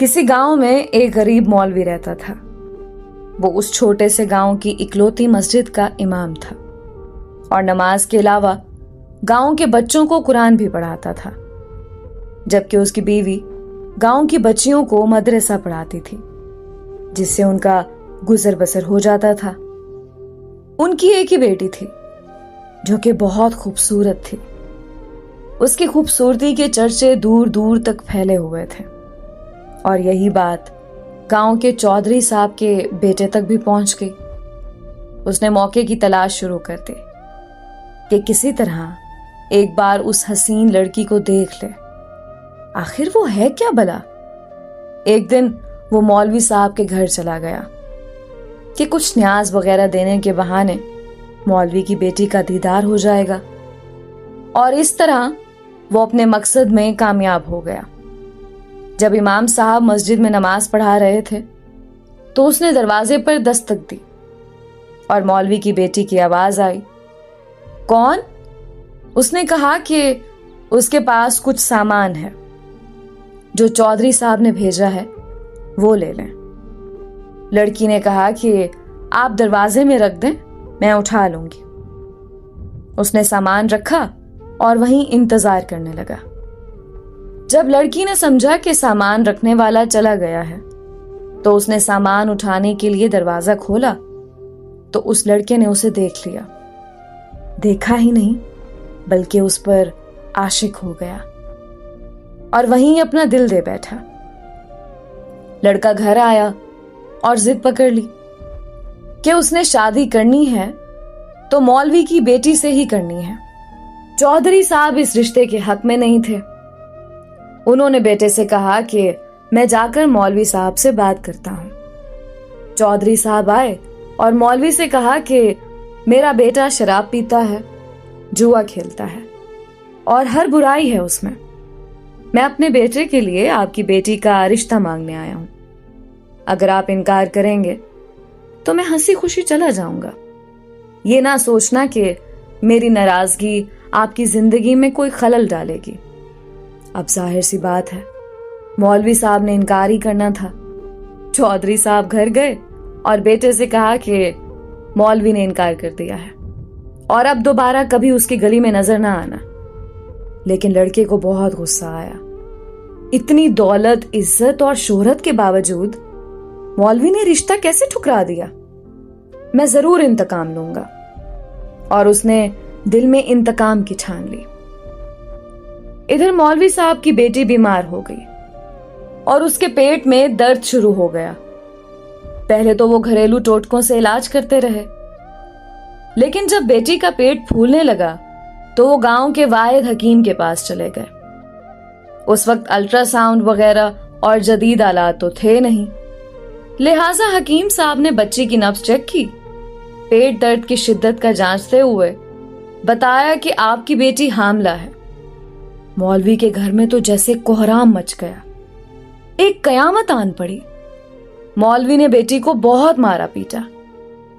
کسی گاؤں میں ایک غریب مولوی رہتا تھا۔ وہ اس چھوٹے سے گاؤں کی اکلوتی مسجد کا امام تھا اور نماز کے علاوہ گاؤں کے بچوں کو قرآن بھی پڑھاتا تھا، جبکہ اس کی بیوی گاؤں کی بچیوں کو مدرسہ پڑھاتی تھی، جس سے ان کا گزر بسر ہو جاتا تھا۔ ان کی ایک ہی بیٹی تھی جو کہ بہت خوبصورت تھی۔ اس کی خوبصورتی کے چرچے دور دور تک پھیلے ہوئے تھے، اور یہی بات گاؤں کے چودھری صاحب کے بیٹے تک بھی پہنچ گئی۔ اس نے موقع کی تلاش شروع کر دی کہ کسی طرح ایک بار اس حسین لڑکی کو دیکھ لے، آخر وہ ہے کیا بلا۔ ایک دن وہ مولوی صاحب کے گھر چلا گیا کہ کچھ نیاز وغیرہ دینے کے بہانے مولوی کی بیٹی کا دیدار ہو جائے گا، اور اس طرح وہ اپنے مقصد میں کامیاب ہو گیا۔ جب امام صاحب مسجد میں نماز پڑھا رہے تھے تو اس نے دروازے پر دستک دی اور مولوی کی بیٹی کی آواز آئی، کون؟ اس نے کہا کہ اس کے پاس کچھ سامان ہے جو چودھری صاحب نے بھیجا ہے، وہ لے لیں۔ لڑکی نے کہا کہ آپ دروازے میں رکھ دیں، میں اٹھا لوں گی۔ اس نے سامان رکھا اور وہیں انتظار کرنے لگا۔ جب لڑکی نے سمجھا کہ سامان رکھنے والا چلا گیا ہے تو اس نے سامان اٹھانے کے لیے دروازہ کھولا تو اس لڑکے نے اسے دیکھ لیا، دیکھا ہی نہیں بلکہ اس پر عاشق ہو گیا اور وہیں اپنا دل دے بیٹھا۔ لڑکا گھر آیا اور ضد پکڑ لی کہ اس نے شادی کرنی ہے تو مولوی کی بیٹی سے ہی کرنی ہے۔ چودھری صاحب اس رشتے کے حق میں نہیں تھے۔ انہوں نے بیٹے سے کہا کہ میں جا کر مولوی صاحب سے بات کرتا ہوں۔ چودھری صاحب آئے اور مولوی سے کہا کہ میرا بیٹا شراب پیتا ہے، جوا کھیلتا ہے اور ہر برائی ہے اس میں اپنے بیٹے کے لیے آپ کی بیٹی کا رشتہ مانگنے آیا ہوں۔ اگر آپ انکار کریں گے تو میں ہنسی خوشی چلا جاؤں گا، یہ نہ سوچنا کہ میری ناراضگی آپ کی زندگی میں کوئی خلل ڈالے گی۔ اب ظاہر سی بات ہے مولوی صاحب نے انکار ہی کرنا تھا۔ چودھری صاحب گھر گئے اور بیٹے سے کہا کہ مولوی نے انکار کر دیا ہے اور اب دوبارہ کبھی اس کی گلی میں نظر نہ آنا۔ لیکن لڑکے کو بہت غصہ آیا۔ اتنی دولت، عزت اور شہرت کے باوجود مولوی نے رشتہ کیسے ٹھکرا دیا؟ میں ضرور انتقام لوں گا۔ اور اس نے دل میں انتقام کی ٹھان لی۔ ادھر مولوی صاحب کی بیٹی بیمار ہو گئی اور اس کے پیٹ میں درد شروع ہو گیا۔ پہلے تو وہ گھریلو ٹوٹکوں سے علاج کرتے رہے، لیکن جب بیٹی کا پیٹ پھولنے لگا تو وہ گاؤں کے واحد حکیم کے پاس چلے گئے۔ اس وقت الٹرا ساؤنڈ وغیرہ اور جدید آلات تو تھے نہیں، لہٰذا حکیم صاحب نے بچی کی نبض چیک کی، پیٹ درد کی شدت کا جانچتے ہوئے بتایا کہ آپ کی بیٹی حاملہ ہے۔ مولوی کے گھر میں تو جیسے کوہرام مچ گیا، ایک قیامت آن پڑی۔ مولوی نے بیٹی کو بہت مارا پیٹا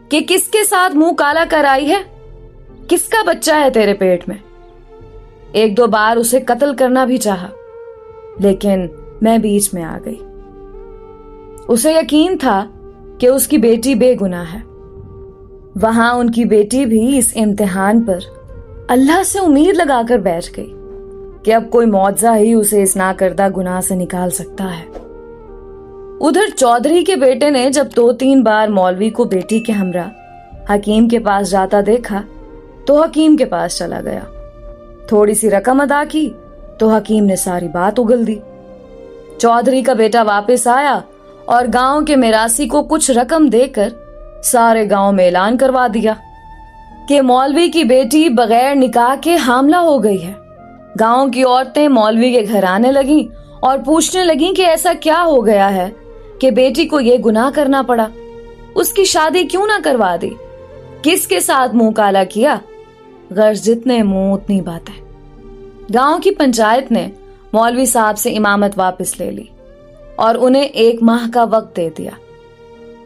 کہ کس کے ساتھ منہ کالا کر آئی ہے، کس کا بچہ ہے تیرے پیٹ میں۔ ایک دو بار اسے قتل کرنا بھی چاہا، لیکن میں بیچ میں آ گئی۔ اسے یقین تھا کہ اس کی بیٹی بے گناہ ہے۔ وہاں ان کی بیٹی بھی اس امتحان پر اللہ سے امید لگا کر بیٹھ گئی کہ اب کوئی معجزہ ہی اسے اس ناکردہ گناہ سے نکال سکتا ہے۔ ادھر چودھری کے بیٹے نے جب 2-3 بار مولوی کو بیٹی کے ہمراہ حکیم کے پاس جاتا دیکھا تو حکیم کے پاس چلا گیا۔ تھوڑی سی رقم ادا کی تو حکیم نے ساری بات اگل دی۔ چودھری کا بیٹا واپس آیا اور گاؤں کے میراثی کو کچھ رقم دے کر سارے گاؤں میں اعلان کروا دیا کہ مولوی کی بیٹی بغیر نکاح کے حاملہ ہو گئی ہے۔ گاؤں کی عورتیں مولوی کے گھر آنے لگیں اور پوچھنے لگیں کہ ایسا کیا ہو گیا ہے کہ بیٹی کو یہ گناہ کرنا پڑا، اس کی شادی کیوں نہ کروا دی، کس کے ساتھ منہ کالا کیا۔ غرض جتنے منہ اتنی باتیں۔ گاؤں کی پنچایت نے مولوی صاحب سے امامت واپس لے لی اور انہیں 1 ماہ کا وقت دے دیا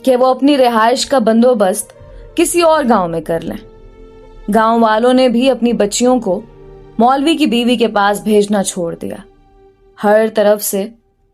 کہ وہ اپنی رہائش کا بندوبست کسی اور گاؤں میں کر لیں۔ گاؤں والوں نے بھی اپنی بچیوں کو مولوی کی بیوی کے پاس بھیجنا چھوڑ دیا۔ ہر طرف سے